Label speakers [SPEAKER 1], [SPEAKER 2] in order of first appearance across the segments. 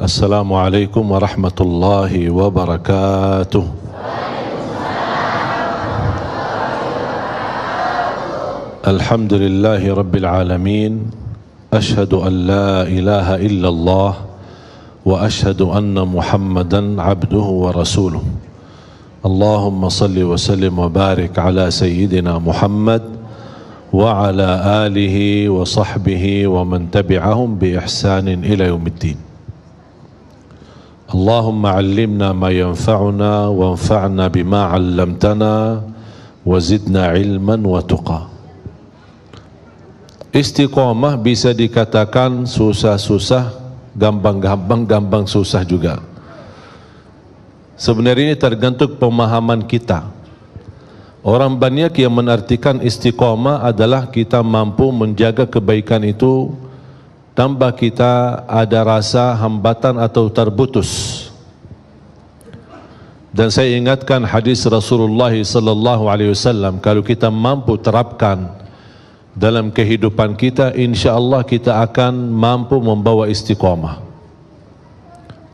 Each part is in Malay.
[SPEAKER 1] Assalamualaikum warahmatullahi wabarakatuh. Alhamdulillahi rabbil alamin. Ashhadu an la ilaha illallah wa ashhadu anna Muhammadan abduhu wa rasuluh. Allahumma salli wa sallim wa barik ala sayyidina Muhammad wa ala alihi wa sahbihi wa man tabi'ahum bi ihsanin ila yaumiddin. Allahumma 'allimna ma yanfa'una wanfa'na bima 'allamtana wa zidna 'ilman wa tuqa. Istiqamah bisa dikatakan susah-susah, gampang-gampang, gampang susah juga. Sebenarnya ini tergantung pemahaman kita. Orang banyak yang menartikan istiqamah adalah kita mampu menjaga kebaikan itu tanpa kita ada rasa hambatan atau terputus. Dan saya ingatkan hadis Rasulullah sallallahu alaihi wasallam, kalau kita mampu terapkan dalam kehidupan kita, insya-Allah kita akan mampu membawa istiqamah.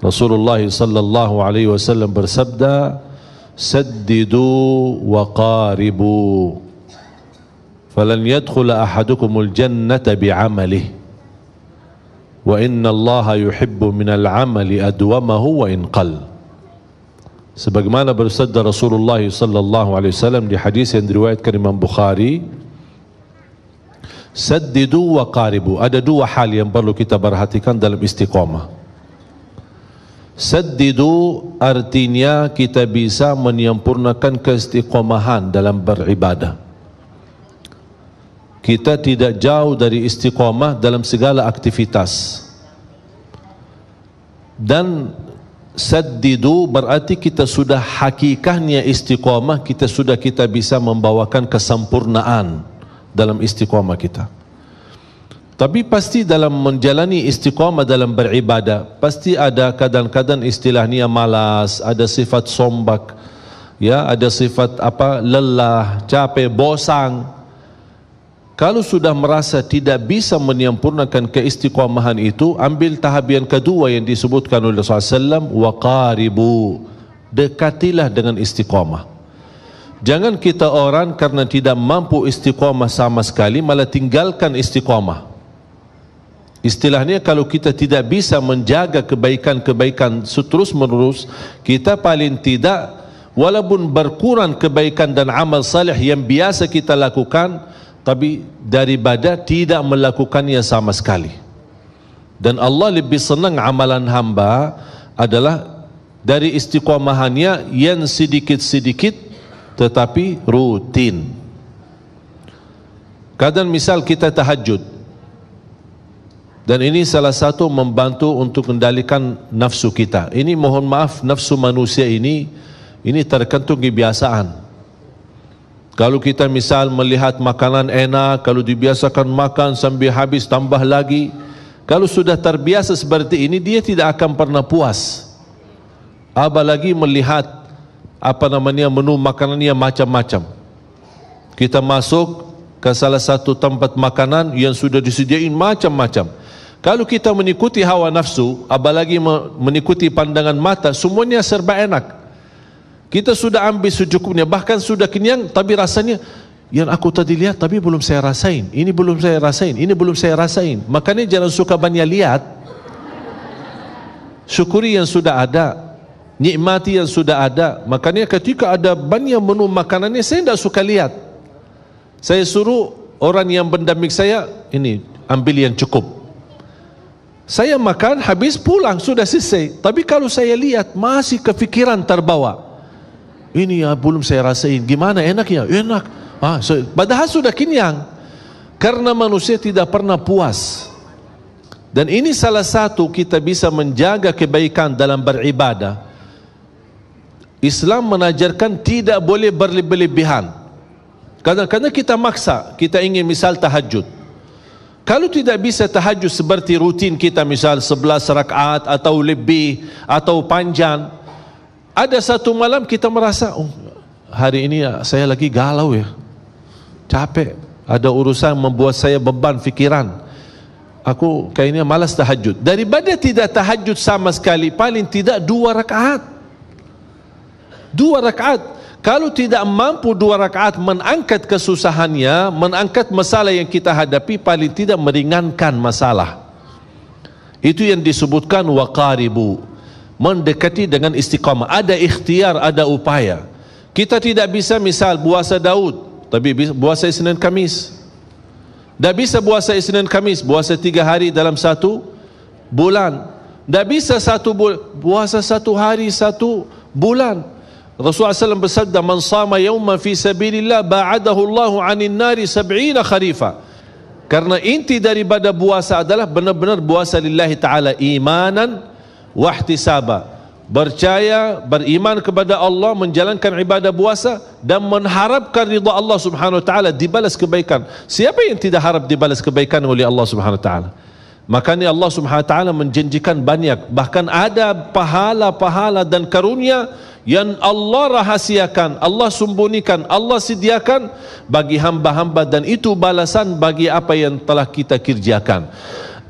[SPEAKER 1] Rasulullah sallallahu alaihi wasallam bersabda, "Saddidu wa qaribu, falan yadkhul ahadukumul jannata bi'amalihi, wa inna Allaha yuhibbu minal 'amali adwamahu wa in qall." Sebagaimana bersabda Rasulullah sallallahu alaihi wasallam di hadis yang diriwayatkan Imam Bukhari, saddidu wa qaribu. Ada dua hal yang perlu kita perhatikan dalam istiqamah. Saddidu artinya kita bisa menyempurnakan keistiqomahan dalam beribadah. Kita tidak jauh dari istiqamah dalam segala aktivitas. Dan saddidu berarti kita sudah hakikatnya istiqamah, kita bisa membawakan kesempurnaan dalam istiqamah kita. Tapi pasti dalam menjalani istiqamah dalam beribadah, pasti ada kadang-kadang istilahnya malas, ada sifat sombak, ya, ada sifat lelah, capek, bosan. Kalau sudah merasa tidak bisa menyempurnakan keistiqamahan itu, ambil tahap yang kedua yang disebutkan oleh Rasulullah SAW, wa qaribu, dekatilah dengan istiqamah. Jangan kita orang karena tidak mampu istiqamah sama sekali malah tinggalkan istiqamah. Istilahnya kalau kita tidak bisa menjaga kebaikan-kebaikan terus menerus, kita paling tidak walaupun berkurang kebaikan dan amal saleh yang biasa kita lakukan, tapi daripada tidak melakukannya sama sekali. Dan Allah lebih senang amalan hamba adalah dari istiqamahannya yang sedikit-sedikit tetapi rutin. Kadang misal kita tahajud, dan ini salah satu membantu untuk kendalikan nafsu kita. Ini mohon maaf, nafsu manusia ini tergantung kebiasaan. Kalau kita misal melihat makanan enak, kalau dibiasakan makan sampai habis tambah lagi, kalau sudah terbiasa seperti ini, dia tidak akan pernah puas. Apalagi melihat menu makanannya macam-macam. Kita masuk ke salah satu tempat makanan yang sudah disediain macam-macam. Kalau kita mengikuti hawa nafsu, apalagi mengikuti pandangan mata, semuanya serba enak. Kita sudah ambil secukupnya, bahkan sudah kenyang, tapi rasanya yang aku tadi lihat tapi belum saya rasain, ini belum saya rasain, ini belum saya rasain. Makanya jangan suka banyak lihat, syukuri yang sudah ada, nikmati yang sudah ada. Makanya ketika ada banyak menu makanannya, saya tidak suka lihat. Saya suruh orang yang pendamping saya, ini ambil yang cukup. Saya makan, habis pulang, sudah selesai. Tapi kalau saya lihat, masih kepikiran terbawa. Ini ya belum saya rasain, gimana enak ya? Enak. Padahal sudah kenyang. Karena manusia tidak pernah puas. Dan ini salah satu kita bisa menjaga kebaikan dalam beribadah. Islam menajarkan tidak boleh berlebihan. Kadang-kadang kita maksa, kita ingin misal tahajud. Kalau tidak bisa tahajud seperti rutin kita, misal 11 rakaat atau lebih atau panjang, ada satu malam kita merasa, hari ini saya lagi galau ya, capek, ada urusan membuat saya beban fikiran. aku kayaknya malas tahajud. Daripada tidak tahajud sama sekali, paling tidak 2 rakaat. 2 rakaat. Kalau tidak mampu 2 rakaat mengangkat kesusahannya, mengangkat masalah yang kita hadapi, paling tidak meringankan masalah. Itu yang disebutkan waqaribu, mendekati dengan istiqamah. Ada ikhtiar, ada upaya. Kita tidak bisa misal puasa Daud, tapi puasa Isnin Kamis. Tak bisa puasa Isnin Kamis, puasa 3 hari dalam 1 bulan. Tak bisa 1 bulan, puasa 1 hari 1 bulan. Rasulullah SAW bersabda, man sama yawman fi sabilillah ba'adahu Allahu 'anil nari 70 kharifa. Karena inti daripada puasa adalah benar-benar puasa lillahi ta'ala imanan wahtisaba, percaya, beriman kepada Allah, menjalankan ibadah puasa dan mengharapkan ridha Allah Subhanahu wa taala, dibalas kebaikan. Siapa yang tidak harap dibalas kebaikan oleh Allah Subhanahu wa taala? Makanya Allah Subhanahu wa taala menjanjikan banyak, bahkan ada pahala-pahala dan karunia yang Allah rahasiakan, Allah sembunyikan, Allah sediakan bagi hamba-hamba, dan itu balasan bagi apa yang telah kita kerjakan.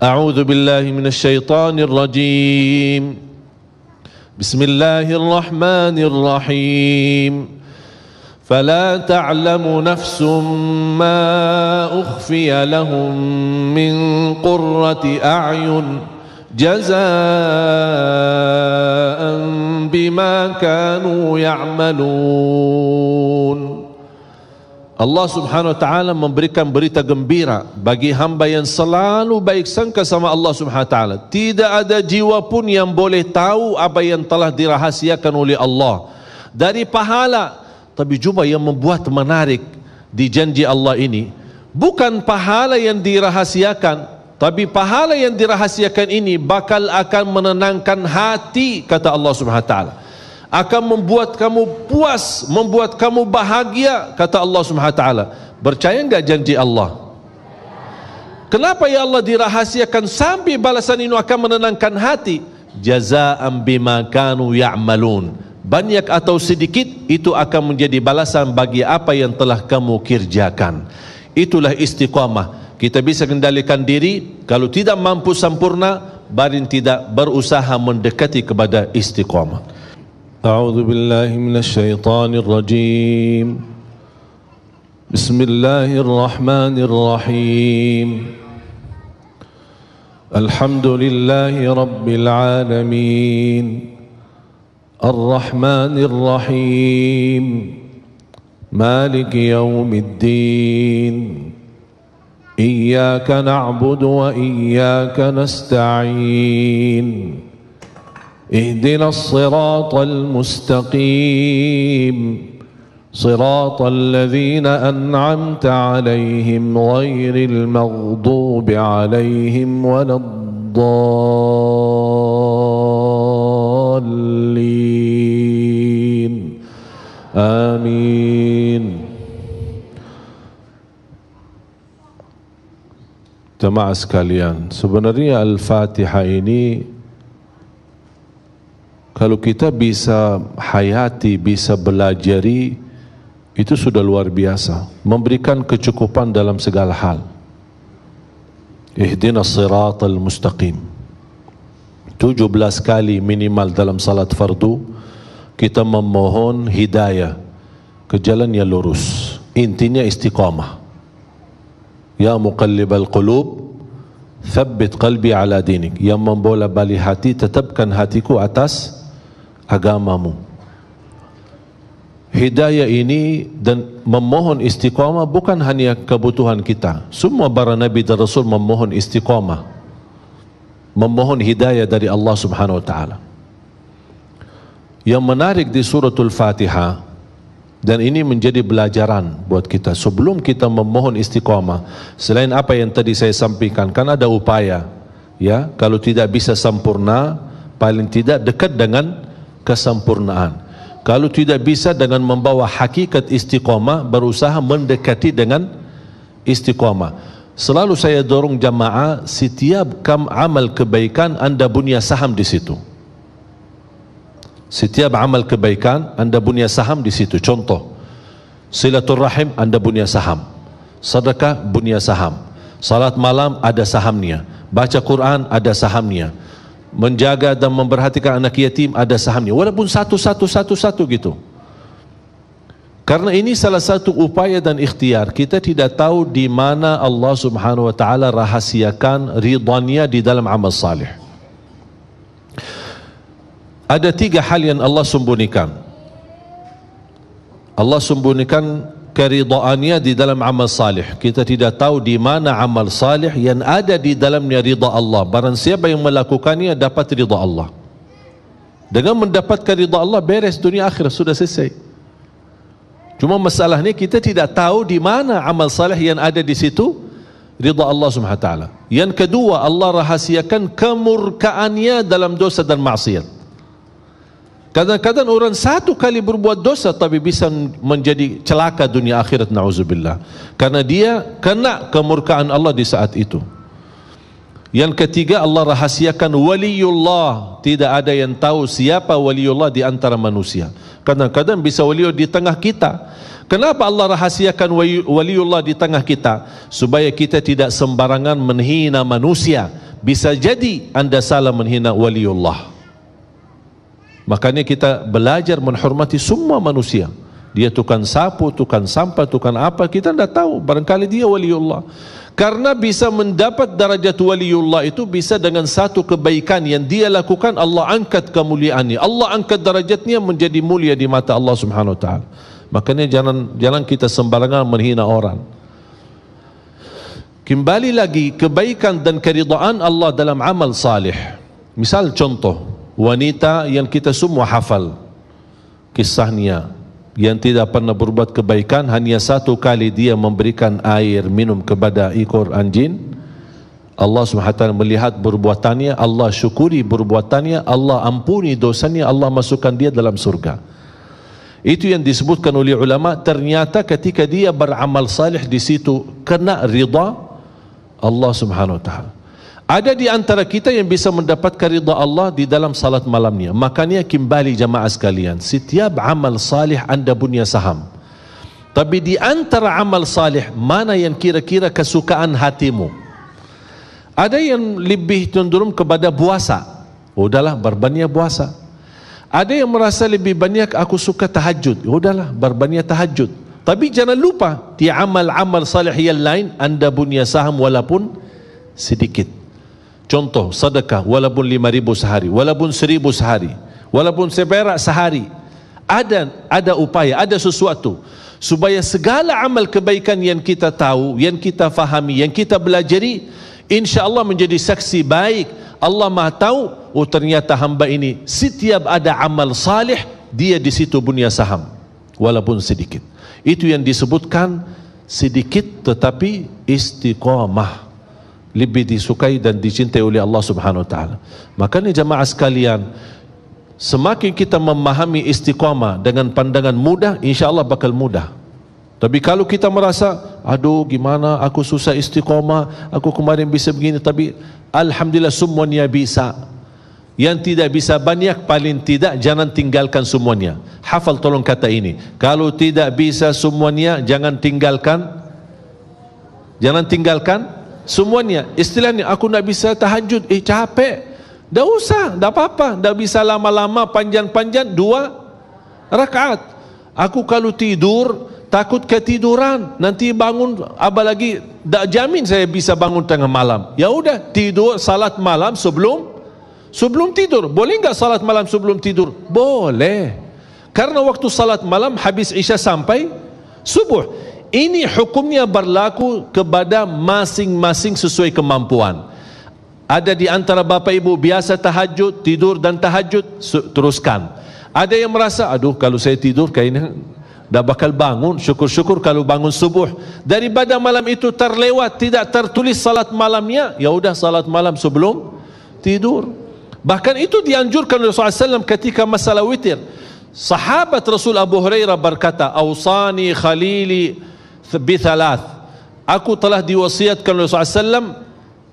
[SPEAKER 1] A'udzu billahi minasyaitonir rajim. Bismillahirrahmanirrahim. فلا تعلم نفس ما أخفي لهم من قرة أعين جزاء بما كانوا يعملون. Allah Subhanahu wa taala memberikan berita gembira bagi hamba yang selalu baik sangka sama Allah Subhanahu wa taala. Tidak ada jiwa pun yang boleh tahu apa yang telah dirahasiakan oleh Allah dari pahala. Tapi jumpa yang membuat menarik di janji Allah ini, bukan pahala yang dirahasiakan, tapi pahala yang dirahasiakan ini bakal akan menenangkan hati, kata Allah Subhanahu wa taala. Akan membuat kamu puas, membuat kamu bahagia, kata Allah Subhanahu wa taala. Percaya enggak janji Allah? Kenapa ya Allah dirahasiakan sampai balasan ini akan menenangkan hati? Jazaa'an bima kanu ya'malun. Banyak atau sedikit itu akan menjadi balasan bagi apa yang telah kamu kerjakan. Itulah istiqamah. Kita bisa kendalikan diri, kalau tidak mampu sempurna, barin tidak berusaha mendekati kepada istiqamah. A'udzu billahi minasyaitonir rajim. Bismillahirrahmanirrahim. Alhamdulillahi rabbil alamin. الرحمن الرحيم مالك يوم الدين إياك نعبد وإياك نستعين اهدنا الصراط المستقيم صراط الذين أنعمت عليهم غير المغضوب عليهم ولا الضالين آمين. Jemaah sekalian, sebenarnya Al-Fatihah ini kalau kita bisa hayati, bisa belajari, itu sudah luar biasa, memberikan kecukupan dalam segala hal. Ihdinas siratal mustaqim 17 kali minimal dalam salat fardu kita memohon hidayah ke jalan yang lurus. Intinya istiqamah. Ya muqallibal qulub thabbit qalbi ala dinik. Yang membola balik hati, tetapkan hatiku atas agamamu. Hidayah ini dan memohon istiqamah bukan hanya kebutuhan kita. Semua para nabi dan rasul memohon istiqamah, memohon hidayah dari Allah Subhanahu wa taala. Yang menarik di suratul Fatihah, dan ini menjadi pelajaran buat kita sebelum kita memohon istiqamah, selain apa yang tadi saya sampaikan, kan ada upaya, ya, kalau tidak bisa sempurna, paling tidak dekat dengan kesempurnaan. Kalau tidak bisa, dengan membawa hakikat istiqamah, berusaha mendekati dengan istiqamah. Selalu saya dorong jamaah, setiap amal kebaikan anda punya saham di situ. Setiap amal kebaikan anda punya saham di situ. Contoh, silaturrahim anda punya saham, sedekah punya saham, salat malam ada sahamnya, Baca Quran ada sahamnya. Menjaga dan memperhatikan anak yatim ada sahamnya. Walaupun satu gitu. Karena ini salah satu upaya dan ikhtiar. Kita tidak tahu di mana Allah Subhanahu wa taala rahasiakan ridhanya di dalam amal salih. Ada 3 hal yang Allah sembunyikan. Allah sembunyikan keridhaannya di dalam amal salih. Kita tidak tahu di mana amal salih yang ada di dalamnya ridha Allah. Barang siapa yang melakukannya dapat ridha Allah. Dengan mendapatkan ridha Allah, beres dunia akhirat, sudah selesai. Cuma masalahnya kita tidak tahu di mana amal salih yang ada di situ ridha Allah Subhanahu wa taala. Yang kedua, Allah rahasiakan kemurkaannya dalam dosa dan maksiat. Kadang-kadang orang satu kali berbuat dosa tapi bisa menjadi celaka dunia akhirat, na'udzubillah. Karena dia kena kemurkaan Allah di saat itu. Yang ketiga, Allah rahasiakan waliullah. Tidak ada yang tahu siapa waliullah di antara manusia. Kadang-kadang bisa waliullah di tengah kita. Kenapa Allah rahasiakan waliullah di tengah kita? Supaya kita tidak sembarangan menghina manusia. Bisa jadi anda salah menghina waliullah. Makanya kita belajar menghormati semua manusia. Dia tukang sapu, tukang sampah, tukang apa, kita tidak tahu. Barangkali dia waliullah. Karena bisa mendapat darajat waliullah itu bisa dengan satu kebaikan yang dia lakukan, Allah angkat kemuliaannya. Allah angkat darajatnya menjadi mulia di mata Allah Subhanahu wa taala. Makanya jangan kita sembarangan menghina orang. Kembali lagi, kebaikan dan keridhaan Allah dalam amal salih. Misal contoh, wanita yang kita semua hafal kisahnya, yang tidak pernah berbuat kebaikan, hanya satu kali dia memberikan air minum kepada ekor anjing. Allah SWT melihat perbuatannya, Allah syukuri perbuatannya, Allah ampuni dosanya, Allah masukkan dia dalam surga. Itu yang disebutkan oleh ulama. Ternyata ketika dia beramal salih di situ kena ridha Allah Subhanahu wa taala. Ada di antara kita yang bisa mendapatkan ridha Allah di dalam salat malamnya. Makanya kembali jamaah sekalian, setiap amal salih anda punya saham. Tapi di antara amal salih, mana yang kira-kira kesukaan hatimu? Ada yang lebih cenderung kepada puasa. Udahlah, berbanyak puasa. Ada yang merasa lebih banyak aku suka tahajud. Udahlah, berbanyak tahajud. Tapi jangan lupa, di amal-amal salih yang lain anda punya saham walaupun sedikit. Contoh, sedekah walaupun 5.000 sehari, walaupun 1.000 sehari, walaupun seperak sehari. Ada upaya, ada sesuatu supaya segala amal kebaikan yang kita tahu, yang kita fahami, yang kita belajari, insya-Allah menjadi saksi baik. Allah Maha tahu, oh ternyata hamba ini setiap ada amal salih, dia di situ punya saham walaupun sedikit. Itu yang disebutkan sedikit tetapi istiqamah, lebih disukai dan dicintai oleh Allah Subhanahu wa taala. Makanya jamaah sekalian, semakin kita memahami istiqamah dengan pandangan mudah, insya-Allah bakal mudah. Tapi kalau kita merasa, aduh gimana aku susah istiqamah, aku kemarin bisa begini, tapi alhamdulillah semuanya bisa. Yang tidak bisa banyak, paling tidak jangan tinggalkan semuanya. Hafal tolong kata ini. Kalau tidak bisa semuanya, jangan tinggalkan semuanya. Istilahnya, aku nak bisa tahajud, capek. Dah usah, dah apa-apa. Dah bisa lama-lama, panjang-panjang 2 rakaat. Aku kalau tidur takut ketiduran, nanti bangun, apalagi tak jamin saya bisa bangun tengah malam. Ya udah, tidur salat malam sebelum tidur. Boleh enggak salat malam sebelum tidur? Boleh. Karena waktu salat malam habis Isya sampai subuh. Ini hukumnya berlaku kepada masing-masing sesuai kemampuan. Ada di antara bapa ibu biasa tahajud, tidur dan tahajud, teruskan. Ada yang merasa, aduh kalau saya tidur kayaknya dah bakal bangun, syukur-syukur kalau bangun subuh. Daripada malam itu terlewat, tidak tertulis salat malamnya, ya udah salat malam sebelum tidur. Bahkan itu dianjurkan oleh Rasulullah SAW ketika masalah witir. Sahabat Rasul Abu Hurairah berkata, "Awsani khalili bithalat." Aku telah diwasiatkan oleh Rasulullah SAW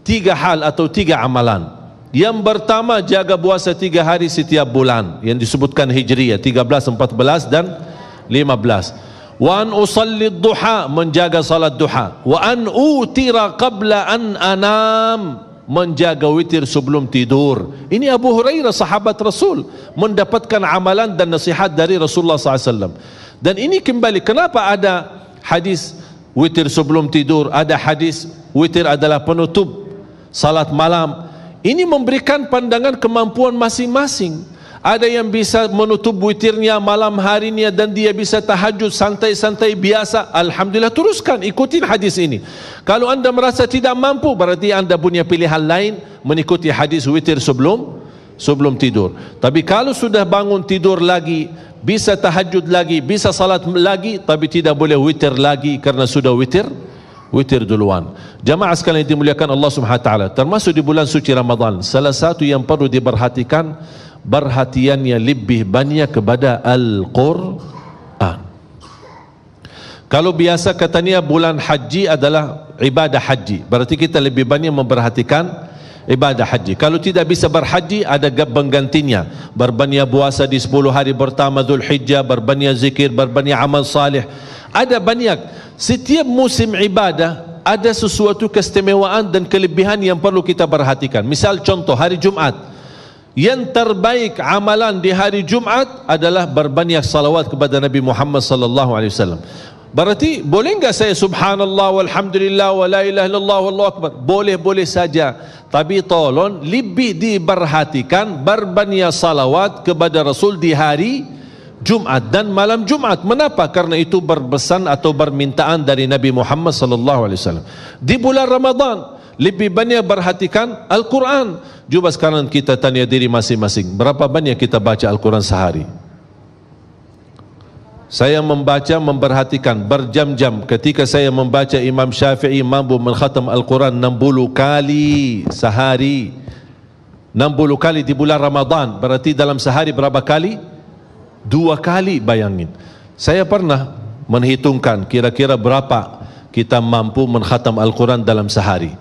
[SPEAKER 1] 3 hal atau 3 amalan. Yang pertama, jaga puasa 3 hari setiap bulan, yang disebutkan Hijriyah 13, 14 dan 15. Wa an usalli duha, menjaga salat duha. Wa an utira qabla an anam, menjaga witir sebelum tidur. Ini Abu Hurairah, sahabat Rasul, mendapatkan amalan dan nasihat dari Rasulullah SAW. Dan ini kembali, kenapa ada hadis witir sebelum tidur, ada hadis witir adalah penutup salat malam. Ini memberikan pandangan kemampuan masing-masing. Ada yang bisa menutup witirnya malam harinya dan dia bisa tahajud santai-santai biasa. Alhamdulillah, teruskan, ikutin hadis ini. Kalau anda merasa tidak mampu, berarti anda punya pilihan lain, mengikuti hadis witir sebelum tidur. Tapi kalau sudah bangun tidur lagi, bisa tahajud lagi, bisa salat lagi, tapi tidak boleh witir lagi karena sudah witir duluan. Jamaah sekalian yang dimuliakan Allah Subhanahu wa taala, termasuk di bulan suci Ramadan, salah satu yang perlu diperhatikan, perhatiannya lebih banyak kepada Al-Quran. Kalau biasa katanya bulan haji adalah ibadah haji, berarti kita lebih banyak memperhatikan ibadah haji. Kalau tidak bisa berhaji, ada penggantinya, berbanyak puasa di 10 hari pertama Dzulhijjah, berbanyak zikir, berbanyak amal salih. Ada banyak. Setiap musim ibadah ada sesuatu keistimewaan dan kelebihan yang perlu kita perhatikan. Misal contoh hari Jumat, yang terbaik amalan di hari Jumat adalah berbanyak salawat kepada Nabi Muhammad sallallahu alaihi wasallam. Berarti boleh enggak saya subhanallah walhamdulillah wa la ilaha illallah wallahu akbar? Boleh saja. Tapi tolong lebih diperhatikan berbanyak salawat kepada Rasul di hari Jumat dan malam Jumat. Mengapa? Karena itu berpesan atau permintaan dari Nabi Muhammad sallallahu alaihi wasallam. Di bulan Ramadan lebih banyak perhatikan Al-Quran. Cuba sekarang kita tanya diri masing-masing, berapa banyak kita baca Al-Quran sehari? Saya membaca, memperhatikan berjam-jam. Ketika saya membaca, Imam Syafi'i mampu mengkhatam Al-Quran 60 kali sehari. 60 kali di bulan Ramadan, berarti dalam sehari berapa kali? 2 kali, bayangin. Saya pernah menghitungkan kira-kira berapa kita mampu mengkhatam Al-Quran dalam sehari.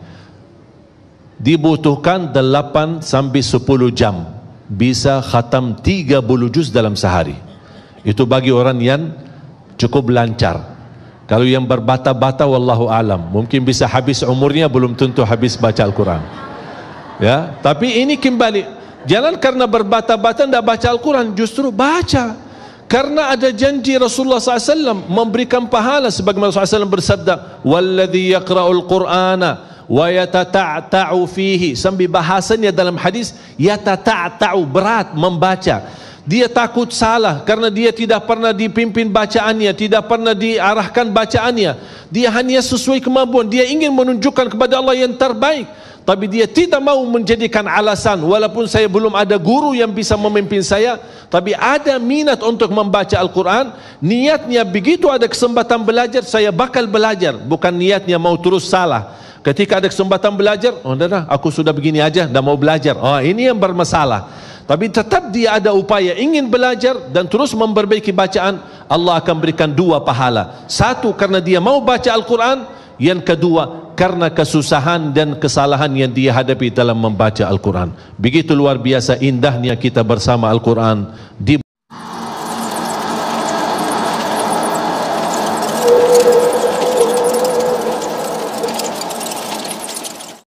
[SPEAKER 1] Dibutuhkan 8 sampai 10 jam, bisa khatam 30 juz dalam sehari. Itu bagi orang yang cukup lancar. Kalau yang berbata-bata, wallahu alam, mungkin bisa habis umurnya, belum tentu habis baca Al-Quran. Ya, tapi ini kembali, jangan karena berbata-bata tidak baca Al-Quran, justru baca. Karena ada janji Rasulullah SAW memberikan pahala, sebagaimana Rasulullah SAW bersabda, "Walladzi yaqra'ul Qur'ana wa yatata'ta'u fihi." Sambil bahasanya dalam hadis, yatata'ta'u, berat membaca. Dia takut salah karena dia tidak pernah dipimpin bacaannya, tidak pernah diarahkan bacaannya. Dia hanya sesuai kemampuan, dia ingin menunjukkan kepada Allah yang terbaik. Tapi dia tidak mau menjadikan alasan, walaupun saya belum ada guru yang bisa memimpin saya, tapi ada minat untuk membaca Al-Quran. Niatnya begitu ada kesempatan belajar, saya bakal belajar. Bukan niatnya mau terus salah. Ketika ada kesempatan belajar, oh dah, aku sudah begini aja, dah mau belajar. Oh, ini yang bermasalah. Tapi tetap dia ada upaya ingin belajar dan terus memperbaiki bacaan, Allah akan berikan 2 pahala. 1 karena dia mau baca Al-Quran, yang kedua karena kesusahan dan kesalahan yang dia hadapi dalam membaca Al-Quran. Begitu luar biasa indahnya kita bersama Al-Quran di